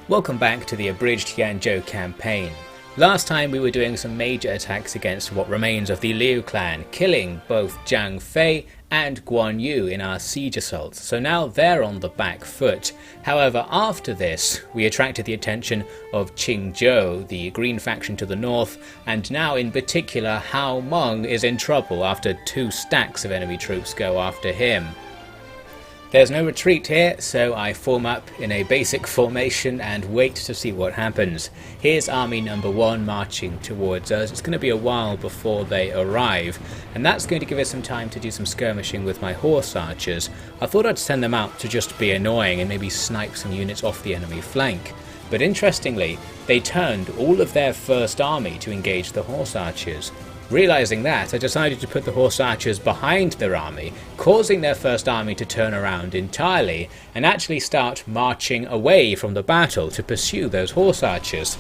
Welcome back to the Abridged Yanzhou campaign. Last time we were doing some major attacks against what remains of the Liu clan, killing both Zhang Fei and Guandu in our siege assaults, so now they're on the back foot. However, after this, we attracted the attention of Qingzhou, the green faction to the north, and now in particular Hao Meng is in trouble after 2 stacks of enemy troops go after him. There's no retreat here, so I form up in a basic formation and wait to see what happens. Here's army number 1 marching towards us. It's going to be a while before they arrive, and that's going to give us some time to do some skirmishing with my horse archers. I thought I'd send them out to just be annoying and maybe snipe some units off the enemy flank. But interestingly, they turned all of their first army to engage the horse archers. Realising that, I decided to put the horse archers behind their army, causing their first army to turn around entirely and actually start marching away from the battle to pursue those horse archers.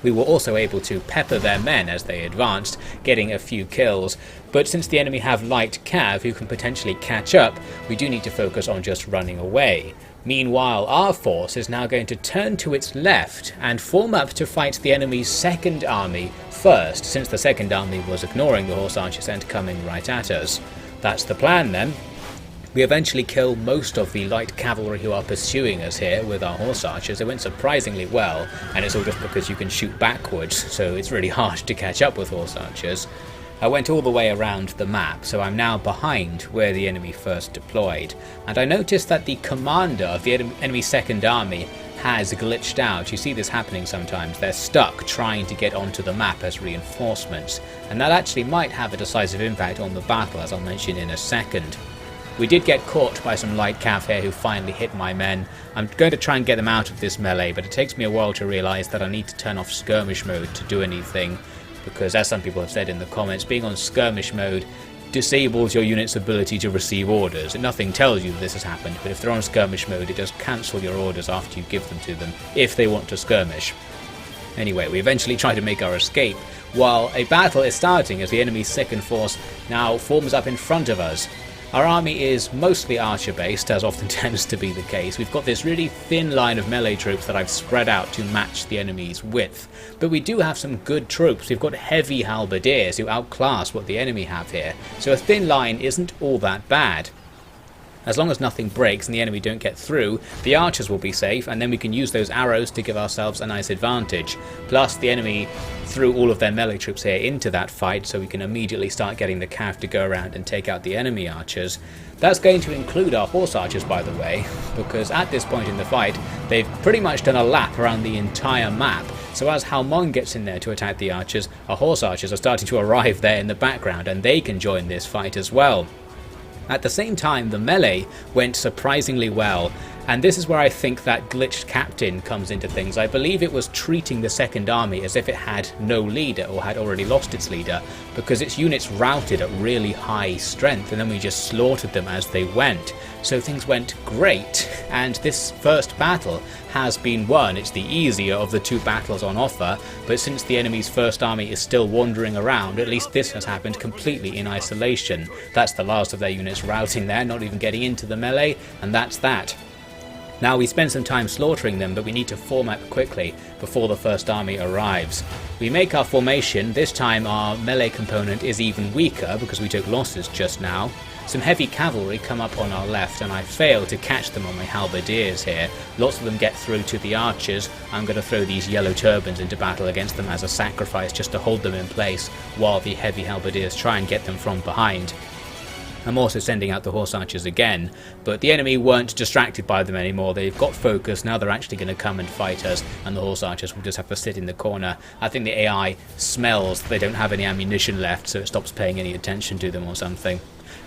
We were also able to pepper their men as they advanced, getting a few kills, but since the enemy have light cav who can potentially catch up, we do need to focus on just running away. Meanwhile, our force is now going to turn to its left and form up to fight the enemy's second army first, since the second army was ignoring the horse archers and coming right at us. That's the plan then. We eventually kill most of the light cavalry who are pursuing us here with our horse archers. It went surprisingly well, and it's all just because you can shoot backwards, so it's really hard to catch up with horse archers. I went all the way around the map, so I'm now behind where the enemy first deployed, and I noticed that the commander of the enemy's second army has glitched out. You see this happening sometimes. They're stuck trying to get onto the map as reinforcements, and that actually might have a decisive impact on the battle, as I'll mention in a second. We did get caught by some light cav here who finally hit my men. I'm going to try and get them out of this melee, but it takes me a while to realise that I need to turn off skirmish mode to do anything, because as some people have said in the comments, being on skirmish mode disables your unit's ability to receive orders. Nothing tells you that this has happened, but if they're on skirmish mode, it does cancel your orders after you give them to them, if they want to skirmish. Anyway, we eventually try to make our escape, while a battle is starting as the enemy's second force now forms up in front of us. Our army is mostly archer based, as often tends to be the case. We've got this really thin line of melee troops that I've spread out to match the enemy's width. But we do have some good troops. We've got heavy halberdiers who outclass what the enemy have here. So a thin line isn't all that bad. As long as nothing breaks and the enemy don't get through, the archers will be safe, and then we can use those arrows to give ourselves a nice advantage. Plus, the enemy threw all of their melee troops here into that fight, so we can immediately start getting the cav to go around and take out the enemy archers. That's going to include our horse archers, by the way, because at this point in the fight, they've pretty much done a lap around the entire map. So as Hao Meng gets in there to attack the archers, our horse archers are starting to arrive there in the background, and they can join this fight as well. At the same time, the melee went surprisingly well, and this is where I think that glitched captain comes into things. I believe it was treating the second army as if it had no leader or had already lost its leader, because its units routed at really high strength and then we just slaughtered them as they went. So things went great, and this first battle has been won. It's the easier of the 2 battles on offer, but since the enemy's first army is still wandering around, at least this has happened completely in isolation. That's the last of their units routing there, not even getting into the melee, and that's that. Now we spend some time slaughtering them, but we need to form up quickly before the first army arrives. We make our formation. This time our melee component is even weaker because we took losses just now. Some heavy cavalry come up on our left, and I fail to catch them on my halberdiers here. Lots of them get through to the archers. I'm going to throw these yellow turbans into battle against them as a sacrifice just to hold them in place while the heavy halberdiers try and get them from behind. I'm also sending out the horse archers again, but the enemy weren't distracted by them anymore. They've got focus. Now they're actually going to come and fight us, and the horse archers will just have to sit in the corner. I think the AI smells they don't have any ammunition left, so it stops paying any attention to them or something.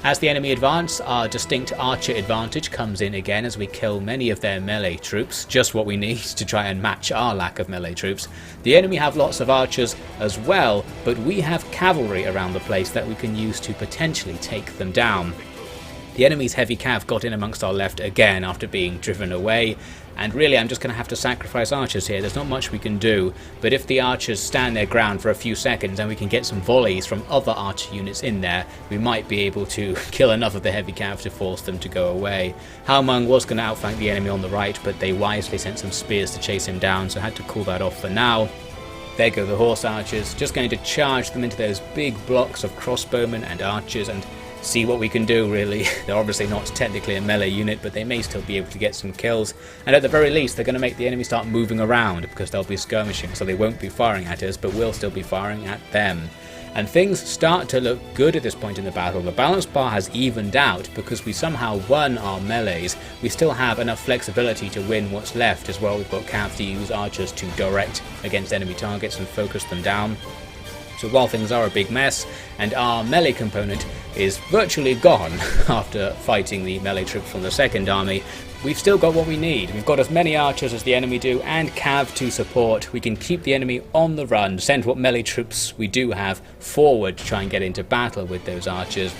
As the enemy advance, our distinct archer advantage comes in again as we kill many of their melee troops, just what we need to try and match our lack of melee troops. The enemy have lots of archers as well, but we have cavalry around the place that we can use to potentially take them down. The enemy's heavy cav got in amongst our left again after being driven away, and really I'm just going to have to sacrifice archers here. There's not much we can do, but if the archers stand their ground for a few seconds and we can get some volleys from other archer units in there, we might be able to kill enough of the heavy cav to force them to go away. Hao Meng was going to outflank the enemy on the right, but they wisely sent some spears to chase him down, so I had to call that off for now. There go the horse archers, just going to charge them into those big blocks of crossbowmen and archers and see what we can do, really. They're obviously not technically a melee unit, but they may still be able to get some kills, and at the very least they're going to make the enemy start moving around because they'll be skirmishing, so they won't be firing at us, but we'll still be firing at them. And things start to look good at this point in the battle. The balance bar has evened out because we somehow won our melees. We still have enough flexibility to win what's left as well. We've got cav to use archers to direct against enemy targets and focus them down. So while things are a big mess, and our melee component is virtually gone after fighting the melee troops from the second army, we've still got what we need. We've got as many archers as the enemy do, and cav to support. We can keep the enemy on the run, send what melee troops we do have forward to try and get into battle with those archers.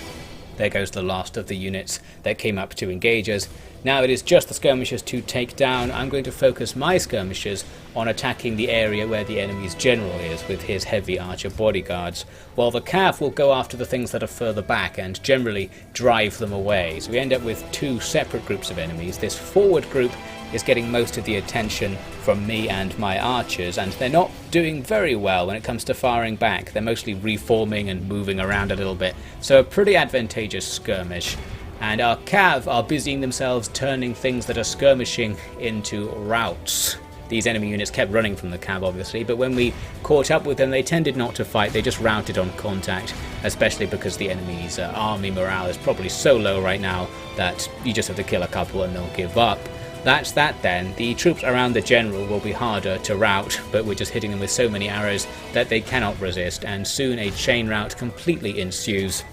There goes the last of the units that came up to engage us. Now it is just the skirmishers to take down. I'm going to focus my skirmishers on attacking the area where the enemy's general is with his heavy archer bodyguards, while the cav will go after the things that are further back and generally drive them away. So we end up with two separate groups of enemies. This forward group is getting most of the attention from me and my archers, and they're not doing very well when it comes to firing back. They're mostly reforming and moving around a little bit, so a pretty advantageous skirmish. And our cav are busying themselves turning things that are skirmishing into routes. These enemy units kept running from the cav obviously, but when we caught up with them they tended not to fight, they just routed on contact, especially because the enemy's army morale is probably so low right now that you just have to kill a couple and they'll give up. That's that then. The troops around the general will be harder to rout, but we're just hitting them with so many arrows that they cannot resist, and soon a chain rout completely ensues.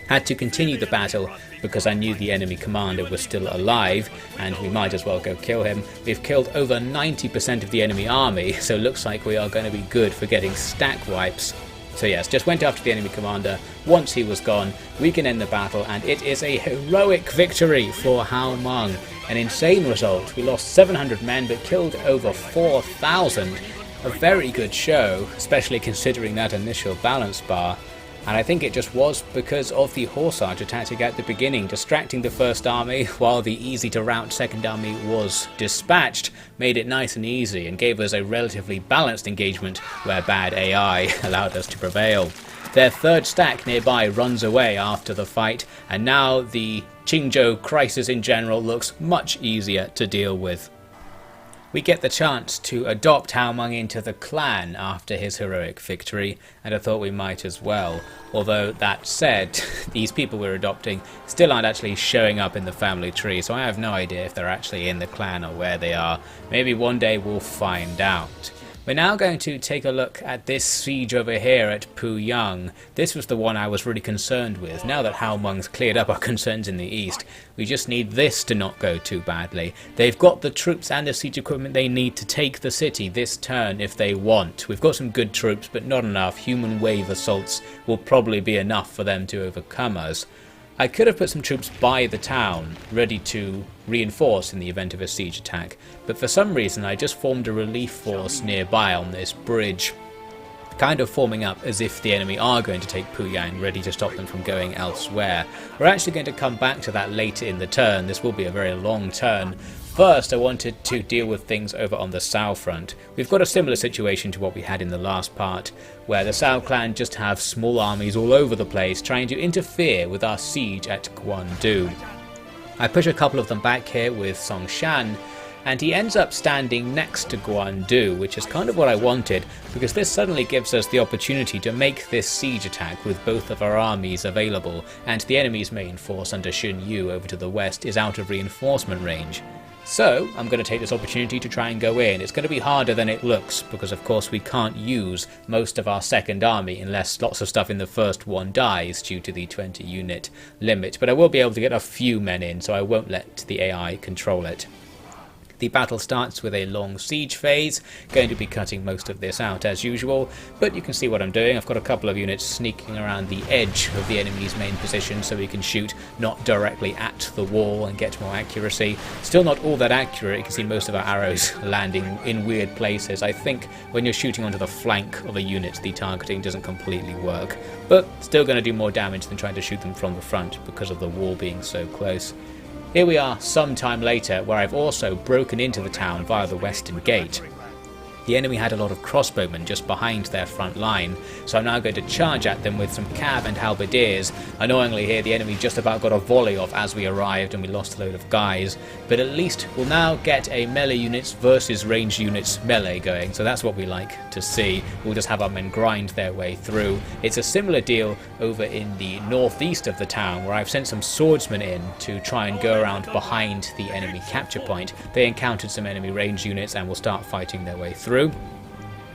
Had to continue the battle because I knew the enemy commander was still alive and we might as well go kill him. We've killed over 90% of the enemy army, so looks like we are going to be good for getting stack wipes. So yes, just went after the enemy commander. Once he was gone, we can end the battle, and it is a heroic victory for Hao Meng. An insane result. We lost 700 men but killed over 4,000. A very good show, especially considering that initial balance bar. And I think it just was because of the horse archer tactic at the beginning, distracting the first army while the easy to rout second army was dispatched, made it nice and easy and gave us a relatively balanced engagement where bad AI allowed us to prevail. Their third stack nearby runs away after the fight, and now the Qingzhou crisis in general looks much easier to deal with. We get the chance to adopt Hao Meng into the clan after his heroic victory, and I thought we might as well. Although that said, these people we're adopting still aren't actually showing up in the family tree, so I have no idea if they're actually in the clan or where they are. Maybe one day we'll find out. We're now going to take a look at this siege over here at Puyang. This was the one I was really concerned with. Now that Hao Meng's cleared up our concerns in the east, we just need this to not go too badly. They've got the troops and the siege equipment they need to take the city this turn if they want. We've got some good troops, but not enough. Human wave assaults will probably be enough for them to overcome us. I could have put some troops by the town, ready to reinforce in the event of a siege attack, but for some reason I just formed a relief force nearby on this bridge, kind of forming up as if the enemy are going to take Puyang, ready to stop them from going elsewhere. We're actually going to come back to that later in the turn. This will be a very long turn. First, I wanted to deal with things over on the Cao front. We've got a similar situation to what we had in the last part, where the Cao clan just have small armies all over the place trying to interfere with our siege at Guandu. I push a couple of them back here with Song Shan, and he ends up standing next to Guandu, which is kind of what I wanted, because this suddenly gives us the opportunity to make this siege attack with both of our armies available, and the enemy's main force under Xun Yu over to the west is out of reinforcement range. So I'm going to take this opportunity to try and go in. It's going to be harder than it looks because of course we can't use most of our second army unless lots of stuff in the first one dies due to the 20 unit limit, but I will be able to get a few men in, so I won't let the AI control it. The battle starts with a long siege phase, going to be cutting most of this out as usual, but you can see what I'm doing. I've got a couple of units sneaking around the edge of the enemy's main position so we can shoot not directly at the wall and get more accuracy. Still not all that accurate, you can see most of our arrows landing in weird places. I think when you're shooting onto the flank of a unit, the targeting doesn't completely work, but still going to do more damage than trying to shoot them from the front because of the wall being so close. Here we are some time later, where I've also broken into the town via the western gate. The enemy had a lot of crossbowmen just behind their front line, so I'm now going to charge at them with some cav and halberdiers. Annoyingly here, the enemy just about got a volley off as we arrived and we lost a load of guys, but at least we'll now get a melee units versus ranged units melee going, so that's what we like to see. We'll just have our men grind their way through. It's a similar deal over in the northeast of the town, where I've sent some swordsmen in to try and go around behind the enemy capture point. They encountered some enemy ranged units and will start fighting their way through.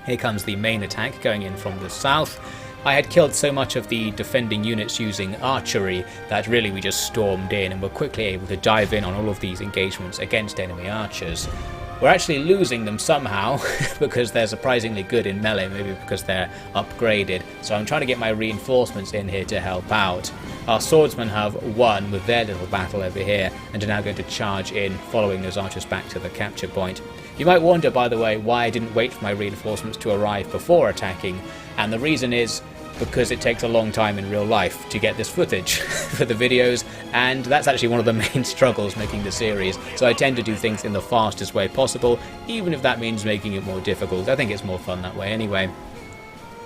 Here comes the main attack going in from the south. I had killed so much of the defending units using archery that really we just stormed in and were quickly able to dive in on all of these engagements against enemy archers. We're actually losing them somehow because they're surprisingly good in melee, maybe because they're upgraded, so I'm trying to get my reinforcements in here to help out. Our swordsmen have won with their little battle over here and are now going to charge in, following those archers back to the capture point. You might wonder, by the way, why I didn't wait for my reinforcements to arrive before attacking, and the reason is because it takes a long time in real life to get this footage for the videos, and that's actually one of the main struggles making the series, so I tend to do things in the fastest way possible, even if that means making it more difficult. I think it's more fun that way anyway.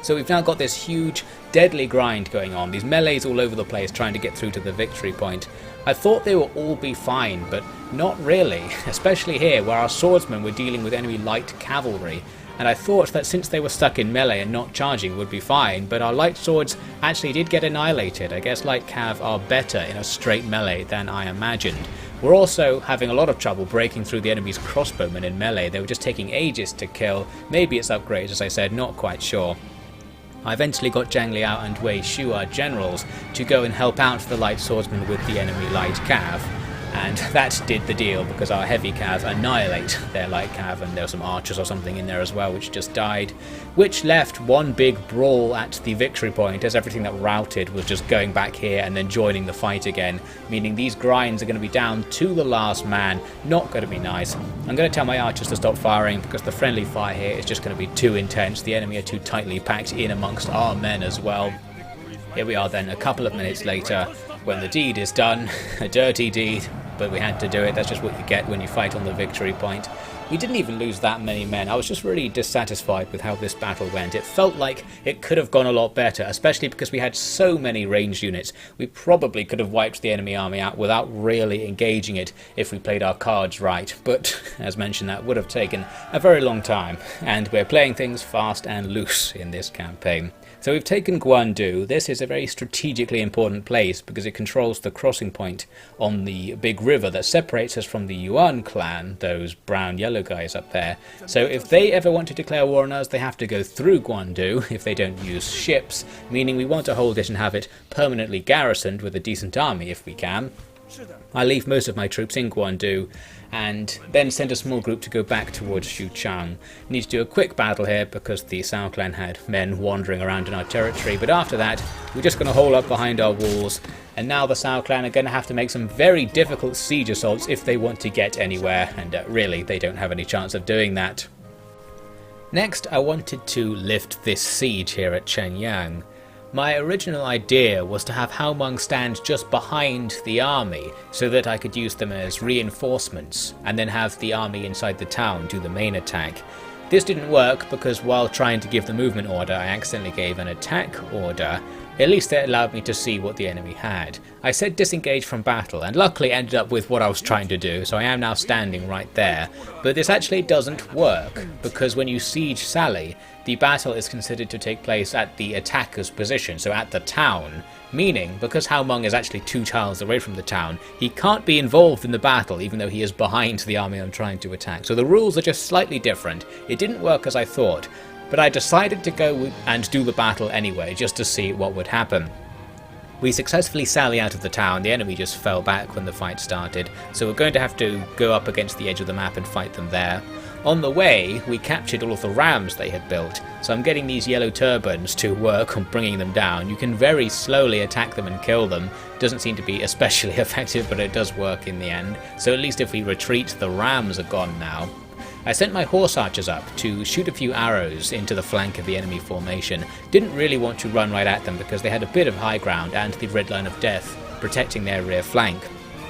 So we've now got this huge, deadly grind going on, these melees all over the place trying to get through to the victory point. I thought they would all be fine, but not really, especially here where our swordsmen were dealing with enemy light cavalry. And I thought that since they were stuck in melee and not charging would be fine, but our light swords actually did get annihilated. I guess light cav are better in a straight melee than I imagined. We're also having a lot of trouble breaking through the enemy's crossbowmen in melee. They were just taking ages to kill. Maybe it's upgrades, as I said, not quite sure. I eventually got Zhang Liao and Wei Shu, our generals, to go and help out the light swordsmen with the enemy light cav. And that did the deal, because our heavy cav annihilate their light cav, and there were some archers or something in there as well which just died, which left one big brawl at the victory point, as everything that routed was just going back here and then joining the fight again, meaning these grinds are going to be down to the last man. Not going to be nice. I'm going to tell my archers to stop firing because the friendly fire here is just going to be too intense. The enemy are too tightly packed in amongst our men as well. Here we are then a couple of minutes later when the deed is done, a dirty deed, but we had to do it. That's just what you get when you fight on the victory point. We didn't even lose that many men. I was just really dissatisfied with how this battle went. It felt like it could have gone a lot better, especially because we had so many ranged units. We probably could have wiped the enemy army out without really engaging it if we played our cards right, but as mentioned, that would have taken a very long time, and we're playing things fast and loose in this campaign. So we've taken Guandu. This is a very strategically important place because it controls the crossing point on the big river that separates us from the Yuan clan, those brown-yellow guys up there. So if they ever want to declare war on us, they have to go through Guandu if they don't use ships, meaning we want to hold it and have it permanently garrisoned with a decent army if we can. I leave most of my troops in Guandu and then send a small group to go back towards Xuchang. Need to do a quick battle here because the Cao clan had men wandering around in our territory, but after that we're just going to hole up behind our walls, and now the Cao clan are going to have to make some very difficult siege assaults if they want to get anywhere, and really they don't have any chance of doing that. Next, I wanted to lift this siege here at Shenyang. My original idea was to have Hao Meng stand just behind the army so that I could use them as reinforcements and then have the army inside the town do the main attack. This didn't work because while trying to give the movement order I accidentally gave an attack order. At least it allowed me to see what the enemy had. I said disengage from battle and luckily ended up with what I was trying to do, so I am now standing right there. But this actually doesn't work because when you siege Sally, the battle is considered to take place at the attacker's position, so at the town. Meaning, because Hao Meng is actually 2 tiles away from the town, he can't be involved in the battle even though he is behind the army I'm trying to attack. So the rules are just slightly different. It didn't work as I thought, but I decided to go and do the battle anyway, just to see what would happen. We successfully sally out of the town, the enemy just fell back when the fight started, so we're going to have to go up against the edge of the map and fight them there. On the way, we captured all of the rams they had built, so I'm getting these yellow turbans to work on bringing them down. You can very slowly attack them and kill them. Doesn't seem to be especially effective, but it does work in the end. So at least if we retreat, the rams are gone now. I sent my horse archers up to shoot a few arrows into the flank of the enemy formation. Didn't really want to run right at them because they had a bit of high ground and the red line of death protecting their rear flank.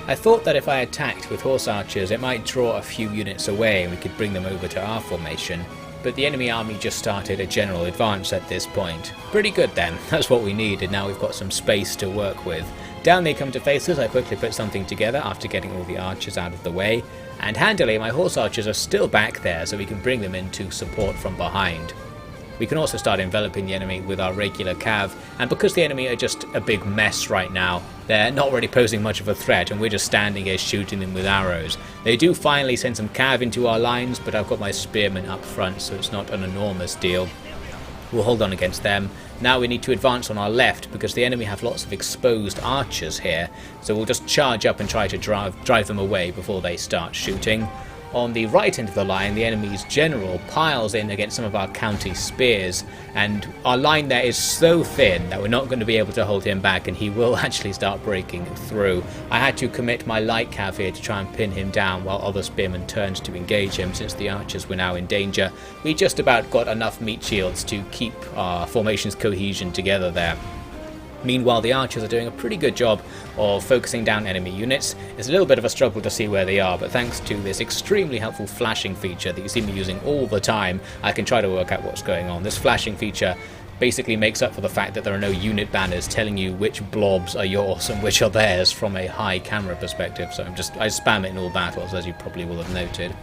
I thought that if I attacked with horse archers it might draw a few units away and we could bring them over to our formation, but the enemy army just started a general advance at this point. Pretty good then, that's what we needed. Now we've got some space to work with. Down they come to face us. I quickly put something together after getting all the archers out of the way, and handily my horse archers are still back there so we can bring them in to support from behind. We can also start enveloping the enemy with our regular cav, and because the enemy are just a big mess right now, they're not really posing much of a threat and we're just standing here shooting them with arrows. They do finally send some cav into our lines, but I've got my spearmen up front so it's not an enormous deal. We'll hold on against them. Now we need to advance on our left because the enemy have lots of exposed archers here, so we'll just charge up and try to drive them away before they start shooting. On the right end of the line, the enemy's general piles in against some of our county spears, and our line there is so thin that we're not going to be able to hold him back and he will actually start breaking through. I had to commit my light cav here to try and pin him down while other spearmen turned to engage him since the archers were now in danger. We just about got enough meat shields to keep our formation's cohesion together there. Meanwhile, the archers are doing a pretty good job of focusing down enemy units. It's a little bit of a struggle to see where they are, but thanks to this extremely helpful flashing feature that you see me using all the time, I can try to work out what's going on. This flashing feature basically makes up for the fact that there are no unit banners telling you which blobs are yours and which are theirs from a high camera perspective, so I spam it in all battles, as you probably will have noted.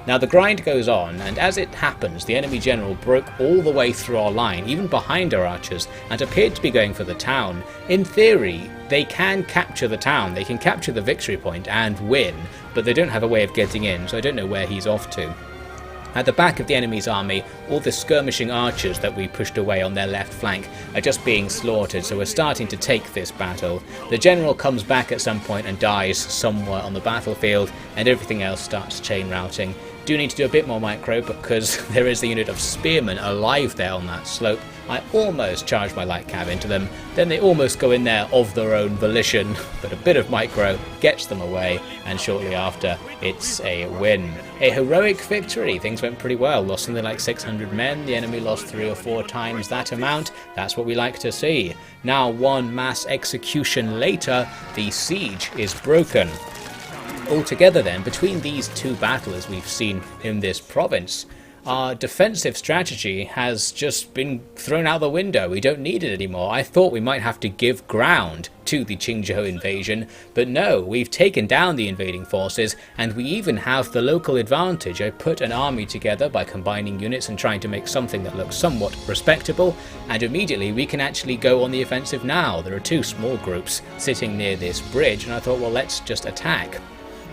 Now the grind goes on, and as it happens, the enemy general broke all the way through our line, even behind our archers, and appeared to be going for the town. In theory, they can capture the town, they can capture the victory point and win, but they don't have a way of getting in, so I don't know where he's off to. At the back of the enemy's army, all the skirmishing archers that we pushed away on their left flank are just being slaughtered, so we're starting to take this battle. The general comes back at some point and dies somewhere on the battlefield, and everything else starts chain routing. Do need to do a bit more micro because there is the unit of spearmen alive there on that slope. I almost charged my light cav into them, then they almost go in there of their own volition, but a bit of micro gets them away, and shortly after it's a win. A heroic victory. Things went pretty well. Lost something like 600 men, the enemy lost 3 or 4 times that amount. That's what we like to see. Now, one mass execution later, the siege is broken. Altogether then, between these two battles we've seen in this province, our defensive strategy has just been thrown out the window. We don't need it anymore. I thought we might have to give ground to the Qingzhou invasion, but no, we've taken down the invading forces, and we even have the local advantage. I put an army together by combining units and trying to make something that looks somewhat respectable, and immediately we can actually go on the offensive now. There are 2 small groups sitting near this bridge, and I thought, well, let's just attack.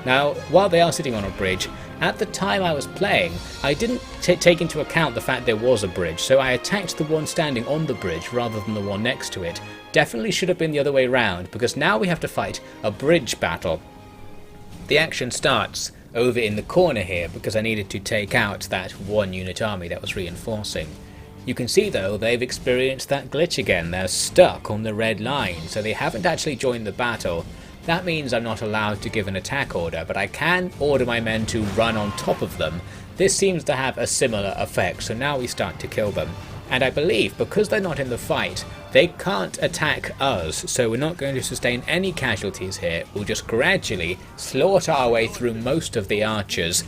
Now, while they are sitting on a bridge, at the time I was playing, I didn't take into account the fact there was a bridge, so I attacked the one standing on the bridge rather than the one next to it. Definitely should have been the other way round, because now we have to fight a bridge battle. The action starts over in the corner here, because I needed to take out that 1 unit army that was reinforcing. You can see though, they've experienced that glitch again. They're stuck on the red line, so they haven't actually joined the battle. That means I'm not allowed to give an attack order, but I can order my men to run on top of them. This seems to have a similar effect, so now we start to kill them. And I believe, because they're not in the fight, they can't attack us, so we're not going to sustain any casualties here. We'll just gradually slaughter our way through most of the archers.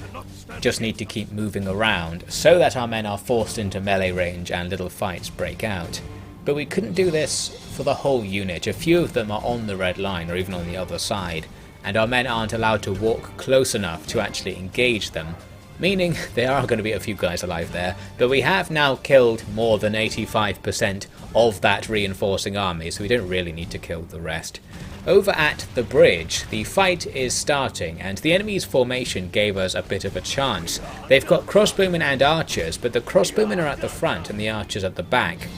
Just need to keep moving around, so that our men are forced into melee range and little fights break out. But we couldn't do this for the whole unit. A few of them are on the red line or even on the other side, and our men aren't allowed to walk close enough to actually engage them, meaning there are going to be a few guys alive there, but we have now killed more than 85% of that reinforcing army, so we don't really need to kill the rest. Over at the bridge, the fight is starting, and the enemy's formation gave us a bit of a chance. They've got crossbowmen and archers, but the crossbowmen are at the front and the archers at the back.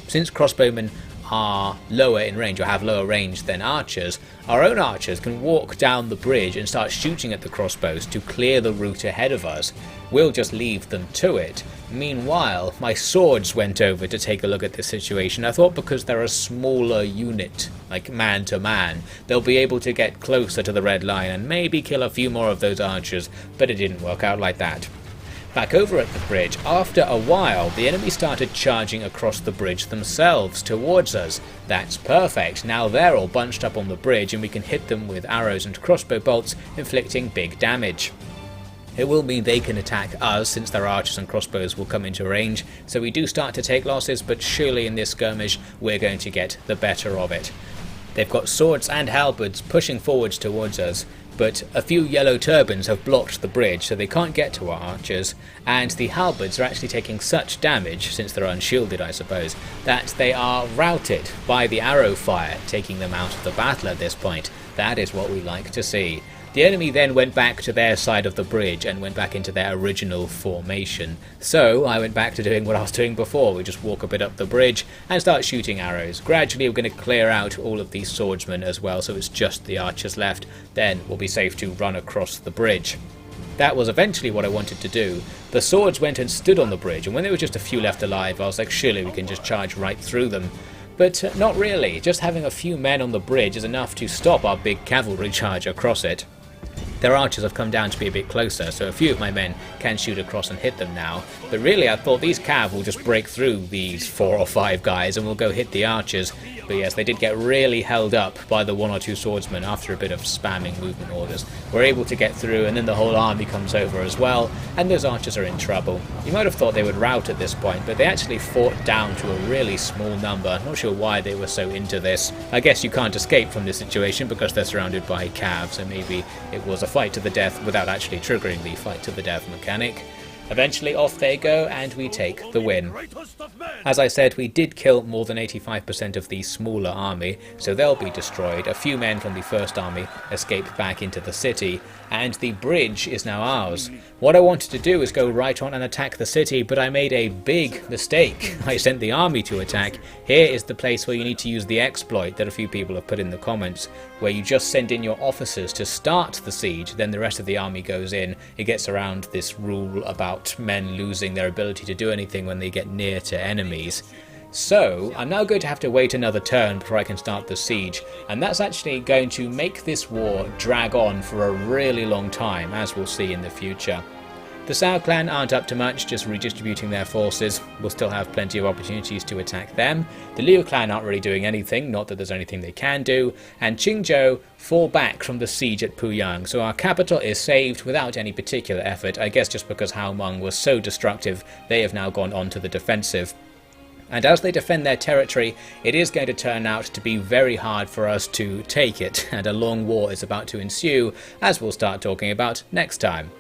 Since crossbowmen are lower in range or have lower range than archers, our own archers can walk down the bridge and start shooting at the crossbows to clear the route ahead of us. We'll just leave them to it. Meanwhile, my swords went over to take a look at this situation. I thought because they're a smaller unit, like man to man, they'll be able to get closer to the red line and maybe kill a few more of those archers, but it didn't work out like that. Back over at the bridge, after a while, the enemy started charging across the bridge themselves towards us. That's perfect, now they're all bunched up on the bridge and we can hit them with arrows and crossbow bolts, inflicting big damage. It will mean they can attack us since their archers and crossbows will come into range, so we do start to take losses, but surely in this skirmish we're going to get the better of it. They've got swords and halberds pushing forwards towards us, but a few yellow turbans have blocked the bridge so they can't get to our archers, and the halberds are actually taking such damage, since they're unshielded I suppose, that they are routed by the arrow fire, taking them out of the battle at this point. That is what we like to see. The enemy then went back to their side of the bridge and went back into their original formation. So I went back to doing what I was doing before. We just walk a bit up the bridge and start shooting arrows. Gradually we're going to clear out all of these swordsmen as well, so it's just the archers left. Then we'll be safe to run across the bridge. That was eventually what I wanted to do. The swords went and stood on the bridge, and when there were just a few left alive I was like, surely we can just charge right through them. But not really. Just having a few men on the bridge is enough to stop our big cavalry charge across it. Their archers have come down to be a bit closer, so a few of my men can shoot across and hit them now. But really I thought these cav will just break through these 4 or 5 guys and will go hit the archers. But yes, they did get really held up by the 1 or 2 swordsmen after a bit of spamming movement orders. We're able to get through, and then the whole army comes over as well, and those archers are in trouble. You might have thought they would rout at this point, but they actually fought down to a really small number. Not sure why they were so into this. I guess you can't escape from this situation because they're surrounded by cav, so maybe it was a fight to the death without actually triggering the fight to the death mechanic. Eventually off they go and we take the win. As I said, we did kill more than 85% of the smaller army, so they'll be destroyed. A few men from the first army escaped back into the city, and the bridge is now ours. What I wanted to do is go right on and attack the city, but I made a big mistake. I sent the army to attack. Here is the place where you need to use the exploit that a few people have put in the comments, where you just send in your officers to start the siege, then the rest of the army goes in. It gets around this rule about men losing their ability to do anything when they get near to enemies. So I'm now going to have to wait another turn before I can start the siege, and that's actually going to make this war drag on for a really long time, as we'll see in the future. The Cao clan aren't up to much, just redistributing their forces. We'll still have plenty of opportunities to attack them. The Liu clan aren't really doing anything, not that there's anything they can do, and Qingzhou fall back from the siege at Puyang, so our capital is saved without any particular effort. I guess just because Hao Meng was so destructive, they have now gone on to the defensive. And as they defend their territory, it is going to turn out to be very hard for us to take it, and a long war is about to ensue, as we'll start talking about next time.